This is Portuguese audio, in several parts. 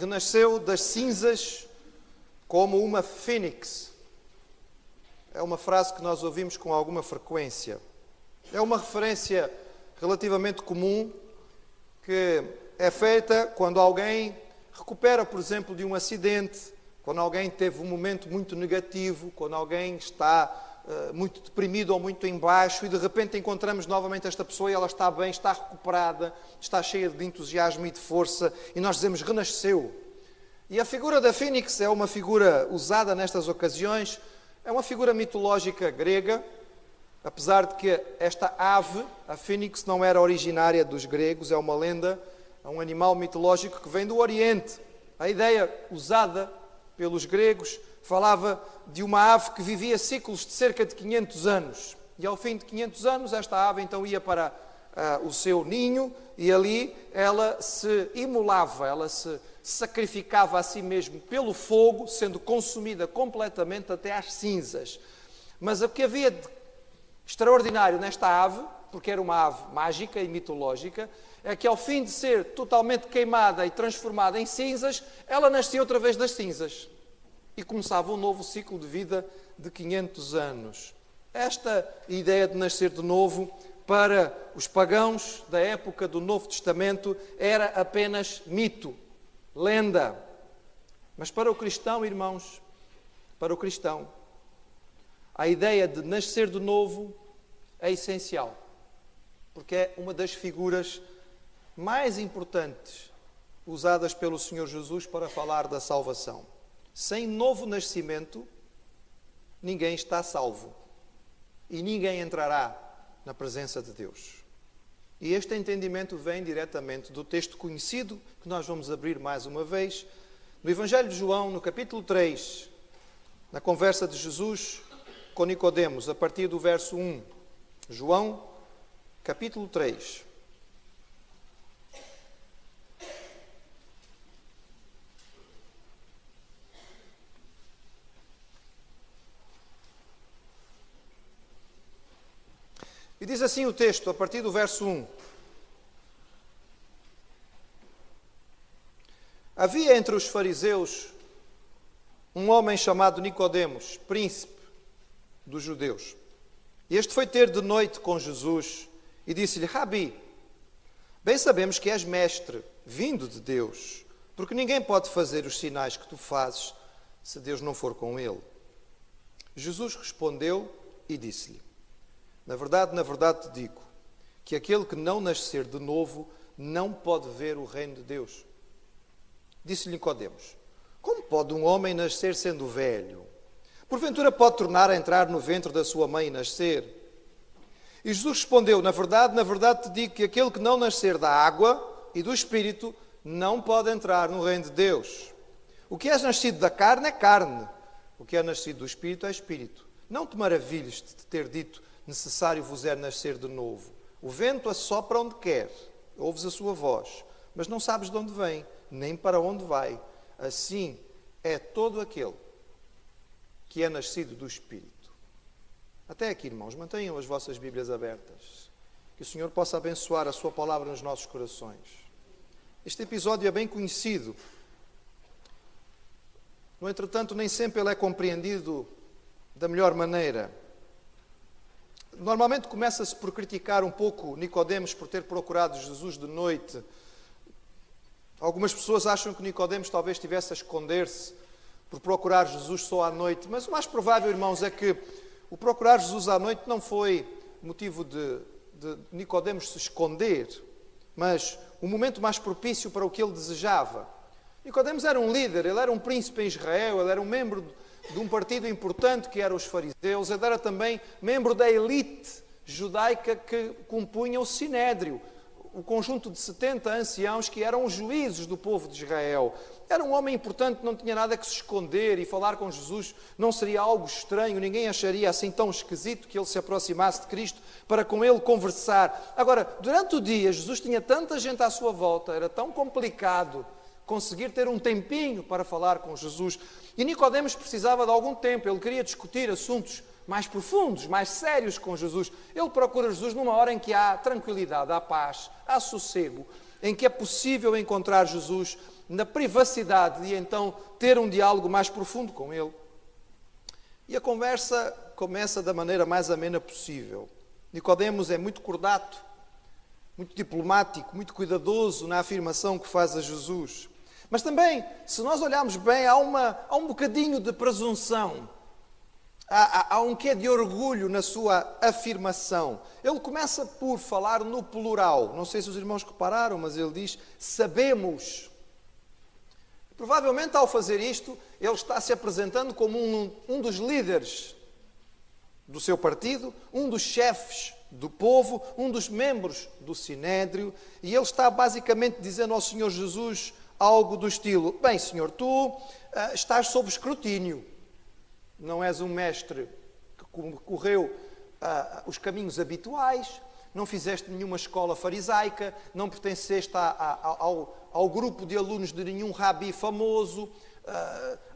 renasceu das cinzas como uma fênix. É uma frase que nós ouvimos com alguma frequência. É uma referência relativamente comum que é feita quando alguém recupera, por exemplo, de um acidente, quando alguém teve um momento muito negativo, quando alguém está muito deprimido ou muito em baixo e de repente encontramos novamente esta pessoa e ela está bem, está recuperada, está cheia de entusiasmo e de força e nós dizemos renasceu. E a figura da fênix é uma figura usada nestas ocasiões, é uma figura mitológica grega, apesar de que esta ave, a fênix, não era originária dos gregos, é uma lenda, é um animal mitológico que vem do Oriente. A ideia usada pelos gregos falava de uma ave que vivia ciclos de cerca de 500 anos. E ao fim de 500 anos, esta ave então ia para o seu ninho e ali ela se imolava, ela se sacrificava a si mesma pelo fogo, sendo consumida completamente até às cinzas. Mas o que havia de extraordinário nesta ave, porque era uma ave mágica e mitológica, é que ao fim de ser totalmente queimada e transformada em cinzas, ela nascia outra vez das cinzas. E começava um novo ciclo de vida de 500 anos. Esta ideia de nascer de novo, para os pagãos da época do Novo Testamento, era apenas mito, lenda. Mas para o cristão, irmãos, para o cristão, a ideia de nascer de novo é essencial. Porque é uma das figuras mais importantes usadas pelo Senhor Jesus para falar da salvação. Sem novo nascimento, ninguém está salvo. E ninguém entrará na presença de Deus. E este entendimento vem diretamente do texto conhecido, que nós vamos abrir mais uma vez, no Evangelho de João, no capítulo 3, na conversa de Jesus com Nicodemos, a partir do verso 1. João, capítulo 3. E diz assim o texto, a partir do verso 1. Havia entre os fariseus um homem chamado Nicodemos, príncipe dos judeus. E este foi ter de noite com Jesus e disse-lhe: Rabi, bem sabemos que és mestre, vindo de Deus, porque ninguém pode fazer os sinais que tu fazes se Deus não for com ele. Jesus respondeu e disse-lhe: na verdade te digo, que aquele que não nascer de novo não pode ver o reino de Deus. Disse-lhe Nicodemos: como pode um homem nascer sendo velho? Porventura pode tornar a entrar no ventre da sua mãe e nascer? E Jesus respondeu: na verdade te digo que aquele que não nascer da água e do Espírito não pode entrar no reino de Deus. O que é nascido da carne é carne, o que é nascido do Espírito é Espírito. Não te maravilhes de te ter dito: necessário vos é nascer de novo. O vento assopra onde quer, ouves a sua voz, mas não sabes de onde vem, nem para onde vai. Assim é todo aquele que é nascido do Espírito. Até aqui, irmãos, mantenham as vossas Bíblias abertas. Que o Senhor possa abençoar a sua palavra nos nossos corações. Este episódio é bem conhecido. No entretanto, nem sempre ele é compreendido da melhor maneira. Normalmente começa-se por criticar um pouco Nicodemos por ter procurado Jesus de noite. Algumas pessoas acham que Nicodemos talvez estivesse a esconder-se por procurar Jesus só à noite. Mas o mais provável, irmãos, é que o procurar Jesus à noite não foi motivo de Nicodemos se esconder, mas o momento mais propício para o que ele desejava. Nicodemos era um líder, ele era um príncipe em Israel, ele era um membro de um partido importante que eram os fariseus, ele era também membro da elite judaica que compunha o Sinédrio, o conjunto de 70 anciãos que eram os juízes do povo de Israel. Era um homem importante, não tinha nada que se esconder, e falar com Jesus não seria algo estranho, ninguém acharia assim tão esquisito que ele se aproximasse de Cristo para com ele conversar. Agora, durante o dia, Jesus tinha tanta gente à sua volta, era tão complicado conseguir ter um tempinho para falar com Jesus. E Nicodemos precisava de algum tempo, ele queria discutir assuntos mais profundos, mais sérios com Jesus. Ele procura Jesus numa hora em que há tranquilidade, há paz, há sossego. em que é possível encontrar Jesus na privacidade e então ter um diálogo mais profundo com Ele. E a conversa começa da maneira mais amena possível. Nicodemos é muito cordato, muito diplomático, muito cuidadoso na afirmação que faz a Jesus. Mas também, se nós olharmos bem, há um bocadinho de presunção. Há um quê de orgulho na sua afirmação. Ele começa por falar no plural. Não sei se os irmãos repararam, mas ele diz, sabemos. Provavelmente, ao fazer isto, ele está se apresentando como um dos líderes do seu partido, um dos chefes do povo, um dos membros do Sinédrio, e ele está basicamente dizendo ao Senhor Jesus algo do estilo, bem, Senhor, tu estás sob escrutínio. Não és um mestre que correu os caminhos habituais, não fizeste nenhuma escola farisaica, não pertenceste ao grupo de alunos de nenhum rabi famoso,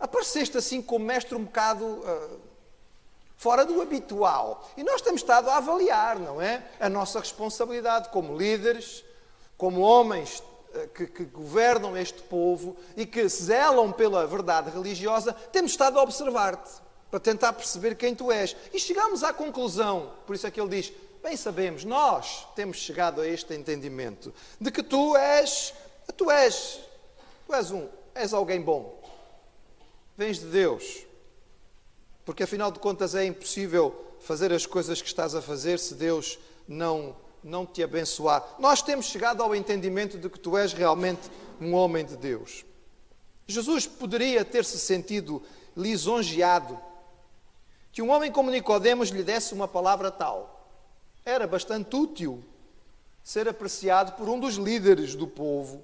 apareceste assim como mestre um bocado fora do habitual. E nós temos estado a avaliar, não é? A nossa responsabilidade como líderes, como homens que governam este povo e que zelam pela verdade religiosa, temos estado a observar-te, para tentar perceber quem tu és. E chegamos à conclusão, por isso é que ele diz, bem sabemos, nós temos chegado a este entendimento, de que tu és alguém bom. Vens de Deus. Porque afinal de contas é impossível fazer as coisas que estás a fazer se Deus não te abençoar. Nós temos chegado ao entendimento de que tu és realmente um homem de Deus. Jesus poderia ter-se sentido lisonjeado que um homem como Nicodemos lhe desse uma palavra tal. Era bastante útil ser apreciado por um dos líderes do povo,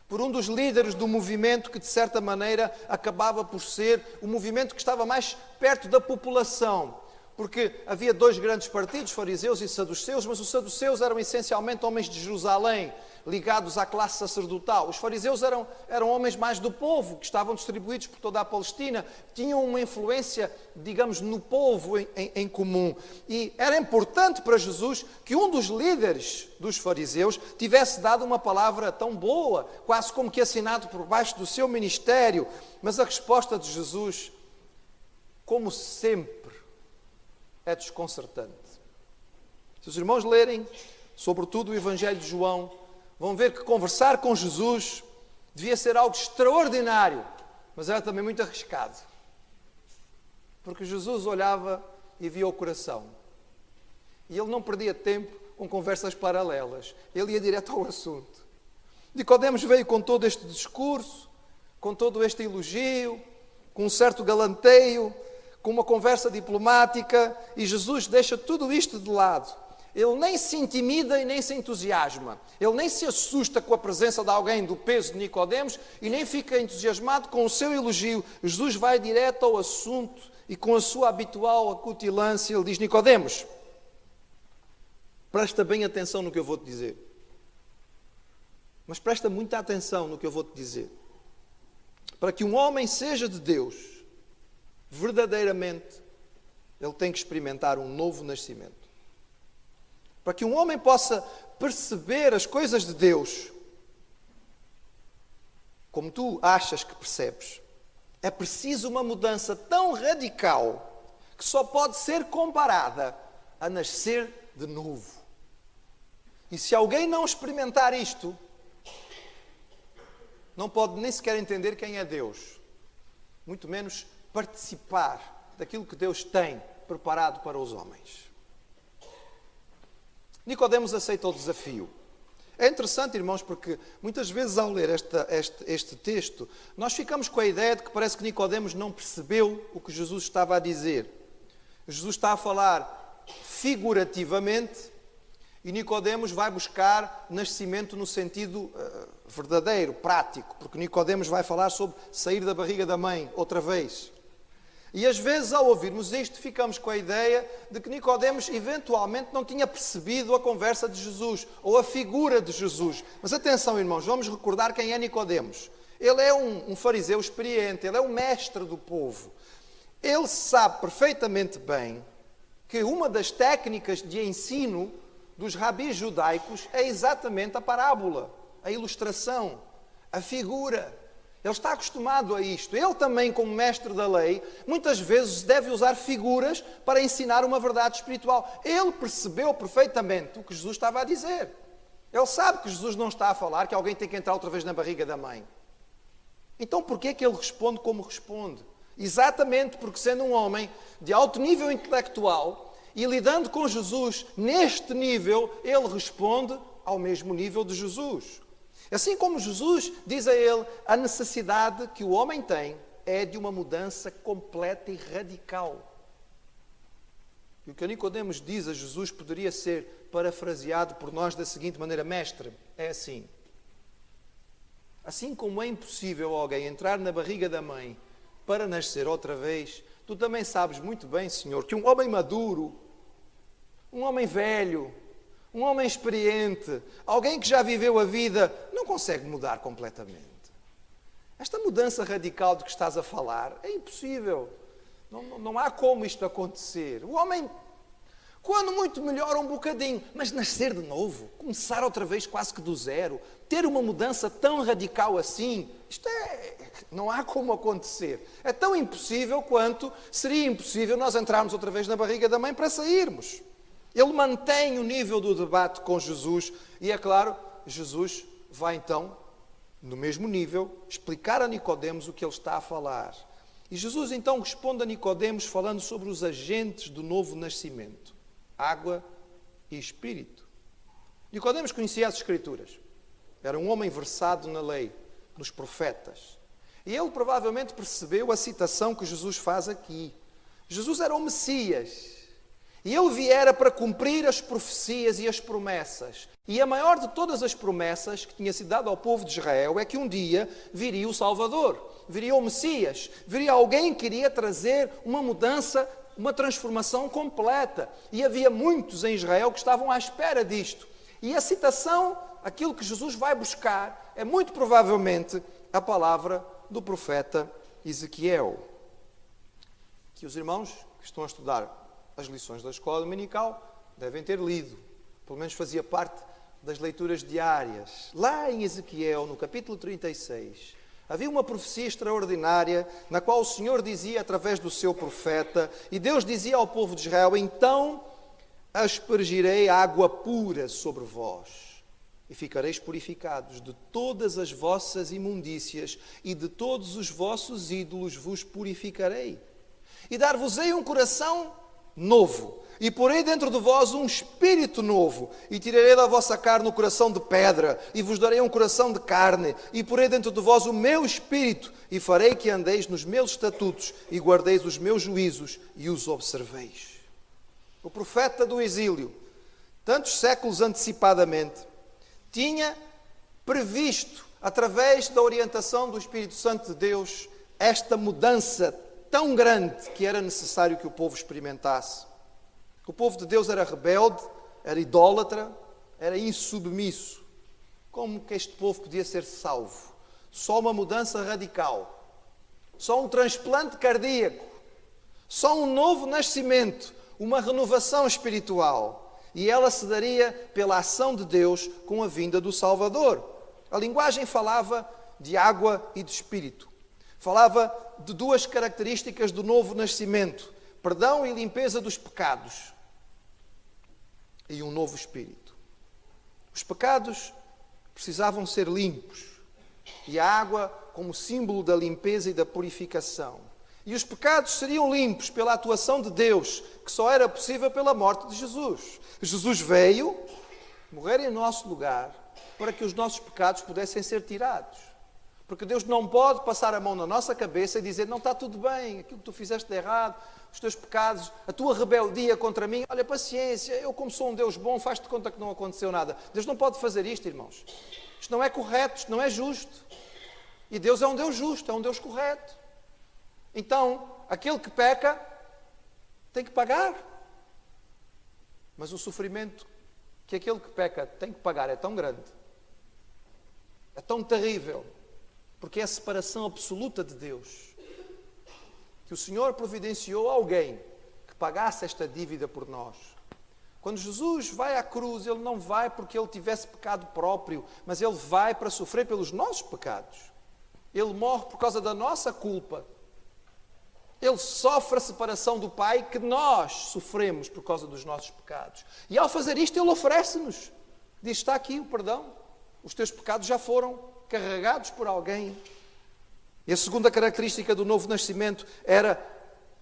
por um dos líderes do movimento que, de certa maneira, acabava por ser o movimento que estava mais perto da população. Porque havia dois grandes partidos, fariseus e saduceus, mas os saduceus eram essencialmente homens de Jerusalém, ligados à classe sacerdotal. Os fariseus eram homens mais do povo, que estavam distribuídos por toda a Palestina, tinham uma influência, digamos, no povo em comum. E era importante para Jesus que um dos líderes dos fariseus tivesse dado uma palavra tão boa, quase como que assinado por baixo do seu ministério. Mas a resposta de Jesus, como sempre, é desconcertante. Se os irmãos lerem, sobretudo o Evangelho de João, vão ver que conversar com Jesus devia ser algo extraordinário, mas era também muito arriscado. Porque Jesus olhava e via o coração. E ele não perdia tempo com conversas paralelas. Ele ia direto ao assunto. Nicodemos veio com todo este discurso, com todo este elogio, com um certo galanteio, com uma conversa diplomática, e Jesus deixa tudo isto de lado. Ele nem se intimida e nem se entusiasma. Ele nem se assusta com a presença de alguém do peso de Nicodemos e nem fica entusiasmado com o seu elogio. Jesus vai direto ao assunto e com a sua habitual acutilância ele diz, Nicodemos, presta bem atenção no que eu vou-te dizer. Mas presta muita atenção no que eu vou-te dizer. Para que um homem seja de Deus, verdadeiramente, ele tem que experimentar um novo nascimento. Para que um homem possa perceber as coisas de Deus, como tu achas que percebes, é preciso uma mudança tão radical que só pode ser comparada a nascer de novo. E se alguém não experimentar isto, não pode nem sequer entender quem é Deus, muito menos participar daquilo que Deus tem preparado para os homens. Nicodemos aceita o desafio. É interessante, irmãos, porque muitas vezes ao ler este texto, nós ficamos com a ideia de que parece que Nicodemos não percebeu o que Jesus estava a dizer. Jesus está a falar figurativamente e Nicodemos vai buscar nascimento no sentido verdadeiro, prático, porque Nicodemos vai falar sobre sair da barriga da mãe outra vez. E às vezes, ao ouvirmos isto, ficamos com a ideia de que Nicodemos eventualmente não tinha percebido a conversa de Jesus ou a figura de Jesus. Mas atenção, irmãos, vamos recordar quem é Nicodemos. Ele é um fariseu experiente, ele é um mestre do povo. Ele sabe perfeitamente bem que uma das técnicas de ensino dos rabis judaicos é exatamente a parábola, a ilustração, a figura. Ele está acostumado a isto. Ele também, como mestre da lei, muitas vezes deve usar figuras para ensinar uma verdade espiritual. Ele percebeu perfeitamente o que Jesus estava a dizer. Ele sabe que Jesus não está a falar que alguém tem que entrar outra vez na barriga da mãe. Então, porquê é que ele responde como responde? Exatamente porque, sendo um homem de alto nível intelectual e lidando com Jesus neste nível, ele responde ao mesmo nível de Jesus. Assim como Jesus diz a ele, a necessidade que o homem tem é de uma mudança completa e radical. E o que Nicodemos diz a Jesus poderia ser parafraseado por nós da seguinte maneira: Mestre, é assim. Assim como é impossível alguém entrar na barriga da mãe para nascer outra vez, tu também sabes muito bem, Senhor, que um homem maduro, um homem velho, um homem experiente, alguém que já viveu a vida, não consegue mudar completamente. Esta mudança radical de que estás a falar é impossível. Não há como isto acontecer. O homem, quando muito, melhora um bocadinho, mas nascer de novo, começar outra vez quase que do zero, ter uma mudança tão radical assim, não há como acontecer. É tão impossível quanto seria impossível nós entrarmos outra vez na barriga da mãe para sairmos. Ele mantém o nível do debate com Jesus e, é claro, Jesus vai então, no mesmo nível, explicar a Nicodemos o que ele está a falar. E Jesus então responde a Nicodemos falando sobre os agentes do novo nascimento: água e espírito. Nicodemos conhecia as Escrituras. Era um homem versado na lei, nos profetas. E ele provavelmente percebeu a citação que Jesus faz aqui. Jesus era o Messias. E ele viera para cumprir as profecias e as promessas. E a maior de todas as promessas que tinha sido dada ao povo de Israel é que um dia viria o Salvador, viria o Messias, viria alguém que iria trazer uma mudança, uma transformação completa. E havia muitos em Israel que estavam à espera disto. E a citação, aquilo que Jesus vai buscar, é muito provavelmente a palavra do profeta Ezequiel. Que os irmãos que estão a estudar as lições da escola dominical devem ter lido, pelo menos fazia parte das leituras diárias. Lá em Ezequiel, no capítulo 36, havia uma profecia extraordinária na qual o Senhor dizia através do seu profeta, e Deus dizia ao povo de Israel: então aspergirei água pura sobre vós e ficareis purificados de todas as vossas imundícias e de todos os vossos ídolos vos purificarei. E dar-vos-ei um coração novo, e porei dentro de vós um espírito novo, e tirarei da vossa carne o coração de pedra, e vos darei um coração de carne, e porei dentro de vós o meu espírito, e farei que andeis nos meus estatutos, e guardeis os meus juízos, e os observeis. O profeta do exílio, tantos séculos antecipadamente, tinha previsto, através da orientação do Espírito Santo de Deus, esta mudança tão grande que era necessário que o povo experimentasse. O povo de Deus era rebelde, era idólatra, era insubmisso. Como que este povo podia ser salvo? Só uma mudança radical, só um transplante cardíaco, só um novo nascimento, uma renovação espiritual. E ela se daria pela ação de Deus com a vinda do Salvador. A linguagem falava de água e de espírito. Falava de duas características do novo nascimento: perdão e limpeza dos pecados e um novo espírito. Os pecados precisavam ser limpos e a água como símbolo da limpeza e da purificação. E os pecados seriam limpos pela atuação de Deus, que só era possível pela morte de Jesus. Jesus veio morrer em nosso lugar para que os nossos pecados pudessem ser tirados. Porque Deus não pode passar a mão na nossa cabeça e dizer: não, está tudo bem, aquilo que tu fizeste de errado, os teus pecados, a tua rebeldia contra mim, olha, paciência, eu como sou um Deus bom, faz-te conta que não aconteceu nada. Deus não pode fazer isto, irmãos. Isto não é correto, isto não é justo. E Deus é um Deus justo, é um Deus correto. Então, aquele que peca tem que pagar. Mas o sofrimento que aquele que peca tem que pagar é tão grande, é tão terrível, porque é a separação absoluta de Deus, que o Senhor providenciou alguém que pagasse esta dívida por nós. Quando Jesus vai à cruz, Ele não vai porque Ele tivesse pecado próprio, mas Ele vai para sofrer pelos nossos pecados. Ele morre por causa da nossa culpa. Ele sofre a separação do Pai que nós sofremos por causa dos nossos pecados. E ao fazer isto, Ele oferece-nos. Diz, está aqui o perdão. Os teus pecados já foram carregados por alguém. E a segunda característica do novo nascimento era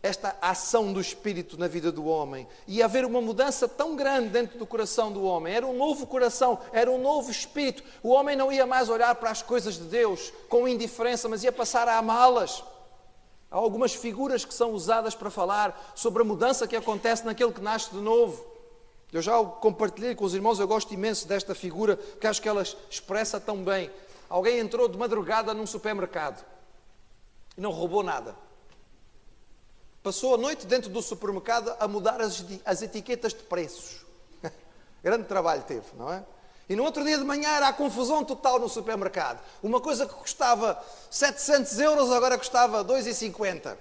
esta ação do Espírito na vida do homem. Ia haver uma mudança tão grande dentro do coração do homem. Era um novo coração, era um novo Espírito. O homem não ia mais olhar para as coisas de Deus com indiferença, mas ia passar a amá-las. Há algumas figuras que são usadas para falar sobre a mudança que acontece naquele que nasce de novo. Eu já o compartilhei com os irmãos, eu gosto imenso desta figura, porque acho que ela expressa tão bem. Alguém entrou de madrugada num supermercado e não roubou nada. Passou a noite dentro do supermercado a mudar as etiquetas de preços. Grande trabalho teve, não é? E no outro dia de manhã era a confusão total no supermercado. Uma coisa que custava 700 euros agora custava 2,50.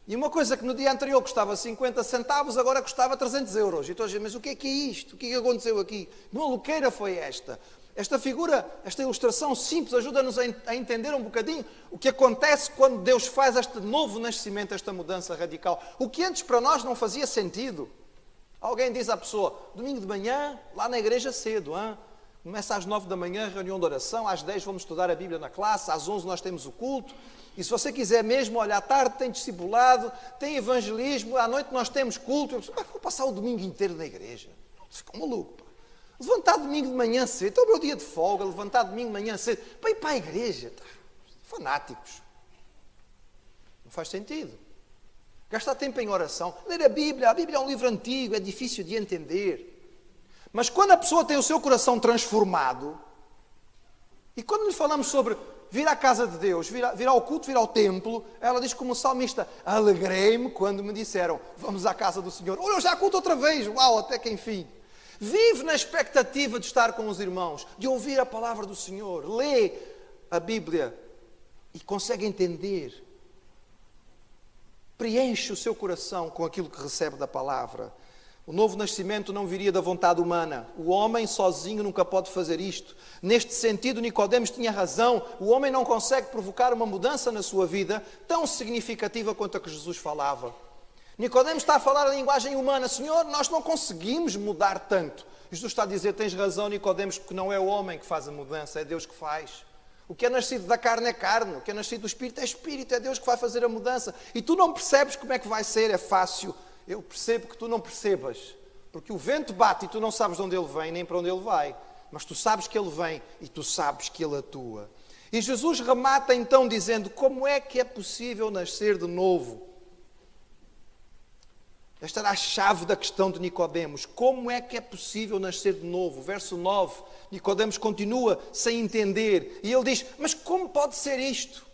E uma coisa que no dia anterior custava 50 centavos agora custava 300 euros. E estou a dizer, mas o que é isto? O que é que aconteceu aqui? Que maluqueira foi esta? Esta figura, esta ilustração simples ajuda-nos a entender um bocadinho o que acontece quando Deus faz este novo nascimento, esta mudança radical. O que antes para nós não fazia sentido. Alguém diz à pessoa, domingo de manhã, lá na igreja cedo, hein? Começa às 9 da manhã, reunião de oração, às 10 vamos estudar a Bíblia na classe, às 11 nós temos o culto, e se você quiser mesmo, olha, à tarde tem discipulado, tem evangelismo, à noite nós temos culto. Eu vou passar o domingo inteiro na igreja. Fica maluco, pá. Levantar domingo de manhã cedo, é o meu dia de folga, levantar domingo de manhã cedo, para ir para a igreja. Fanáticos. Não faz sentido. Gastar tempo em oração. Ler a Bíblia é um livro antigo, é difícil de entender. Mas quando a pessoa tem o seu coração transformado, e quando lhe falamos sobre vir à casa de Deus, vir ao culto, vir ao templo, ela diz como o salmista, alegrei-me quando me disseram, vamos à casa do Senhor. Olha, eu já culto outra vez, uau, até que enfim. Vive na expectativa de estar com os irmãos, de ouvir a palavra do Senhor, lê a Bíblia e consegue entender. Preenche o seu coração com aquilo que recebe da palavra. O novo nascimento não viria da vontade humana. O homem sozinho nunca pode fazer isto. Neste sentido, Nicodemos tinha razão. O homem não consegue provocar uma mudança na sua vida tão significativa quanto a que Jesus falava. Nicodemos está a falar a linguagem humana. Senhor, nós não conseguimos mudar tanto. Jesus está a dizer, tens razão, Nicodemos, porque não é o homem que faz a mudança, é Deus que faz. O que é nascido da carne é carne, o que é nascido do Espírito é Espírito, é Deus que vai fazer a mudança. E tu não percebes como é que vai ser, é fácil. Eu percebo que tu não percebas, porque o vento bate e tu não sabes de onde ele vem, nem para onde ele vai. Mas tu sabes que ele vem e tu sabes que ele atua. E Jesus remata então dizendo, como é que é possível nascer de novo? Esta era a chave da questão de Nicodemos. Como é que é possível nascer de novo? Verso 9, Nicodemos continua sem entender. E ele diz, mas como pode ser isto?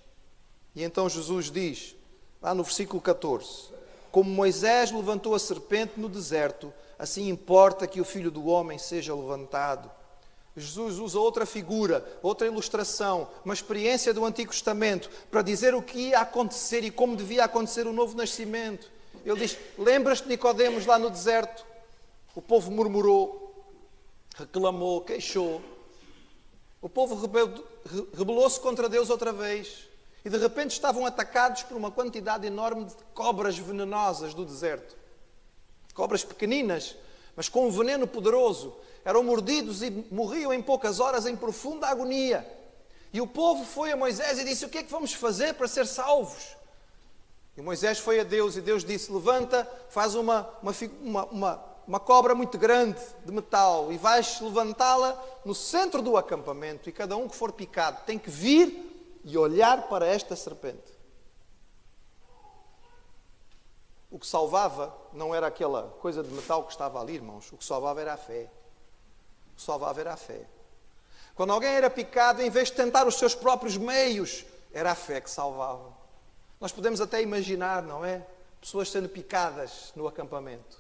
E então Jesus diz, lá no versículo 14, como Moisés levantou a serpente no deserto, assim importa que o Filho do Homem seja levantado. Jesus usa outra figura, outra ilustração, uma experiência do Antigo Testamento, para dizer o que ia acontecer e como devia acontecer o novo nascimento. Ele diz, lembras-te de Nicodemos lá no deserto? O povo murmurou, reclamou, queixou. O povo rebelou-se contra Deus outra vez. E de repente estavam atacados por uma quantidade enorme de cobras venenosas do deserto. Cobras pequeninas, mas com um veneno poderoso. Eram mordidos e morriam em poucas horas em profunda agonia. E o povo foi a Moisés e disse, o que é que vamos fazer para ser salvos? E Moisés foi a Deus e Deus disse, levanta, faz uma cobra muito grande de metal e vais levantá-la no centro do acampamento e cada um que for picado tem que vir e olhar para esta serpente. O que salvava não era aquela coisa de metal que estava ali, irmãos. O que salvava era a fé. O que salvava era a fé. Quando alguém era picado, em vez de tentar os seus próprios meios, era a fé que salvava. Nós podemos até imaginar, não é? Pessoas sendo picadas no acampamento.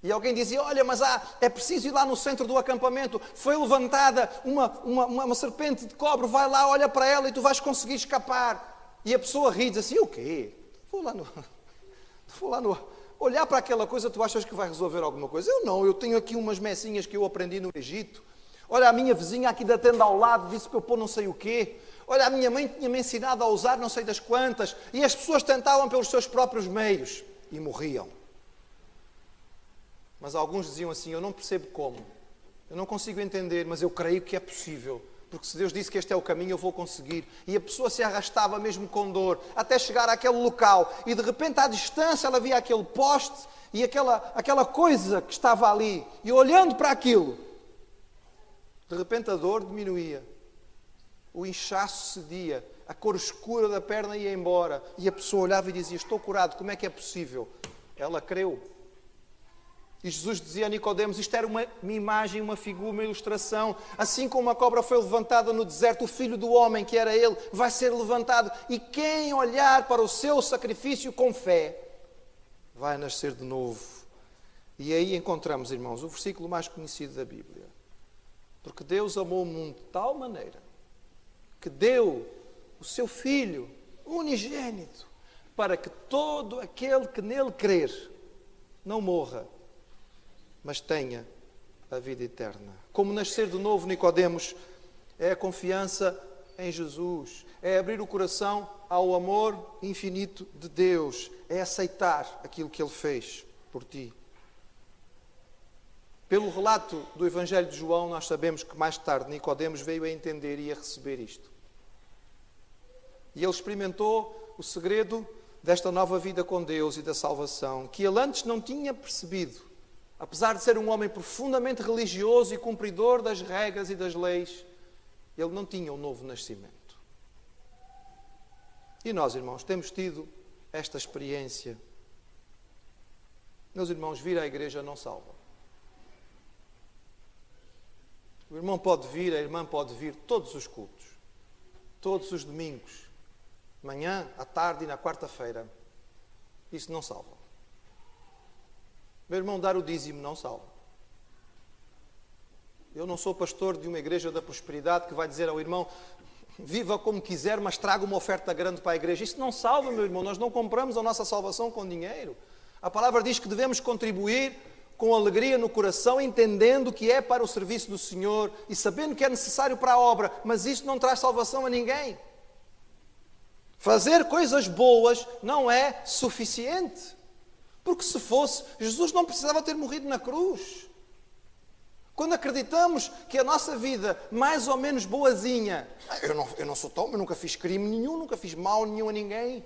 E alguém dizia, olha, mas é preciso ir lá no centro do acampamento. Foi levantada uma serpente de cobre, vai lá, olha para ela e tu vais conseguir escapar. E a pessoa ri e diz assim, o quê? Vou lá no Olhar para aquela coisa, tu achas que vai resolver alguma coisa? Eu não, eu tenho aqui umas messinhas que eu aprendi no Egito. Olha, a minha vizinha aqui da tenda ao lado disse para eu pôr não sei o quê. Olha, a minha mãe tinha-me ensinado a usar não sei das quantas. E as pessoas tentavam pelos seus próprios meios e morriam. Mas alguns diziam assim, eu não percebo como. Eu não consigo entender, mas eu creio que é possível. Porque se Deus disse que este é o caminho, eu vou conseguir. E a pessoa se arrastava mesmo com dor, até chegar àquele local. E de repente, à distância, ela via aquele poste e aquela coisa que estava ali. E olhando para aquilo, de repente a dor diminuía. O inchaço cedia. A cor escura da perna ia embora. E a pessoa olhava e dizia, estou curado, como é que é possível? Ela creu. E Jesus dizia a Nicodemos, isto era uma imagem, uma figura, uma ilustração. Assim como a cobra foi levantada no deserto, o Filho do Homem, que era ele, vai ser levantado. E quem olhar para o seu sacrifício com fé, vai nascer de novo. E aí encontramos, irmãos, o versículo mais conhecido da Bíblia. Porque Deus amou o mundo de tal maneira que deu o seu Filho unigênito para que todo aquele que nele crer não morra, mas tenha a vida eterna. Como nascer de novo, Nicodemos, é a confiança em Jesus, é abrir o coração ao amor infinito de Deus, é aceitar aquilo que Ele fez por ti. Pelo relato do Evangelho de João, nós sabemos que mais tarde Nicodemos veio a entender e a receber isto. E ele experimentou o segredo desta nova vida com Deus e da salvação, que ele antes não tinha percebido. Apesar de ser um homem profundamente religioso e cumpridor das regras e das leis, ele não tinha um novo nascimento. E nós, irmãos, temos tido esta experiência. Meus irmãos, vir à igreja não salva. O irmão pode vir, a irmã pode vir todos os cultos, todos os domingos, manhã, à tarde e na quarta-feira. Isso não salva. Meu irmão, dar o dízimo não salva. Eu não sou pastor de uma igreja da prosperidade que vai dizer ao irmão, viva como quiser, mas traga uma oferta grande para a igreja. Isso não salva, meu irmão. Nós não compramos a nossa salvação com dinheiro. A palavra diz que devemos contribuir com alegria no coração, entendendo que é para o serviço do Senhor e sabendo que é necessário para a obra, mas isso não traz salvação a ninguém. Fazer coisas boas não é suficiente. Porque se fosse, Jesus não precisava ter morrido na cruz. Quando acreditamos que a nossa vida, mais ou menos boazinha, eu não sou tão, eu nunca fiz crime nenhum, nunca fiz mal nenhum a ninguém.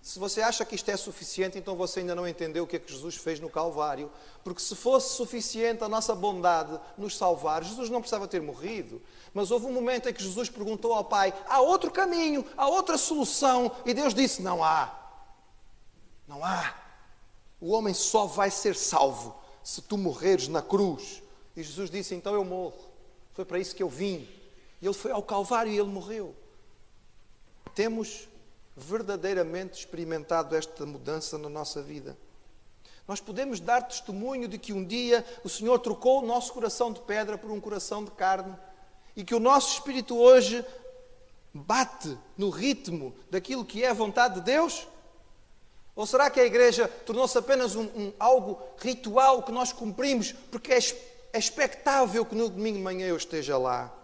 Se você acha que isto é suficiente, então você ainda não entendeu o que é que Jesus fez no Calvário. Porque se fosse suficiente a nossa bondade nos salvar, Jesus não precisava ter morrido. Mas houve um momento em que Jesus perguntou ao Pai, há outro caminho, há outra solução? E Deus disse, não há. Não há. O homem só vai ser salvo se tu morreres na cruz. E Jesus disse, então eu morro. Foi para isso que eu vim. E ele foi ao Calvário e ele morreu. Temos verdadeiramente experimentado esta mudança na nossa vida. Nós podemos dar testemunho de que um dia o Senhor trocou o nosso coração de pedra por um coração de carne e que o nosso espírito hoje bate no ritmo daquilo que é a vontade de Deus? Ou será que a igreja tornou-se apenas algo ritual que nós cumprimos porque é expectável que no domingo de manhã eu esteja lá?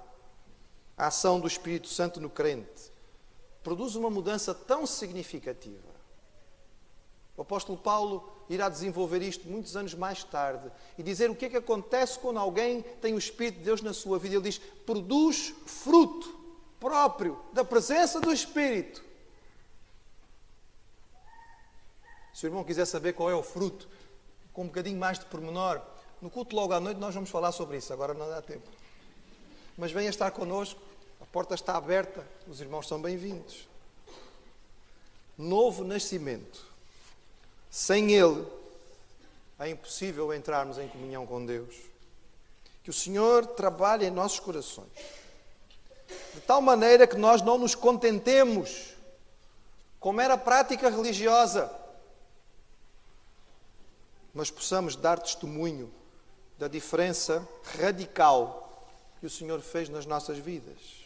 A ação do Espírito Santo no crente produz uma mudança tão significativa. O apóstolo Paulo irá desenvolver isto muitos anos mais tarde e dizer o que é que acontece quando alguém tem o Espírito de Deus na sua vida. Ele diz, produz fruto próprio da presença do Espírito. Se o irmão quiser saber qual é o fruto, com um bocadinho mais de pormenor, no culto logo à noite nós vamos falar sobre isso, agora não dá tempo. Mas venha estar connosco, a porta está aberta, os irmãos são bem-vindos. Novo nascimento. Sem ele, é impossível entrarmos em comunhão com Deus. Que o Senhor trabalhe em nossos corações, de tal maneira que nós não nos contentemos com mera prática religiosa, mas possamos dar testemunho da diferença radical que o Senhor fez nas nossas vidas.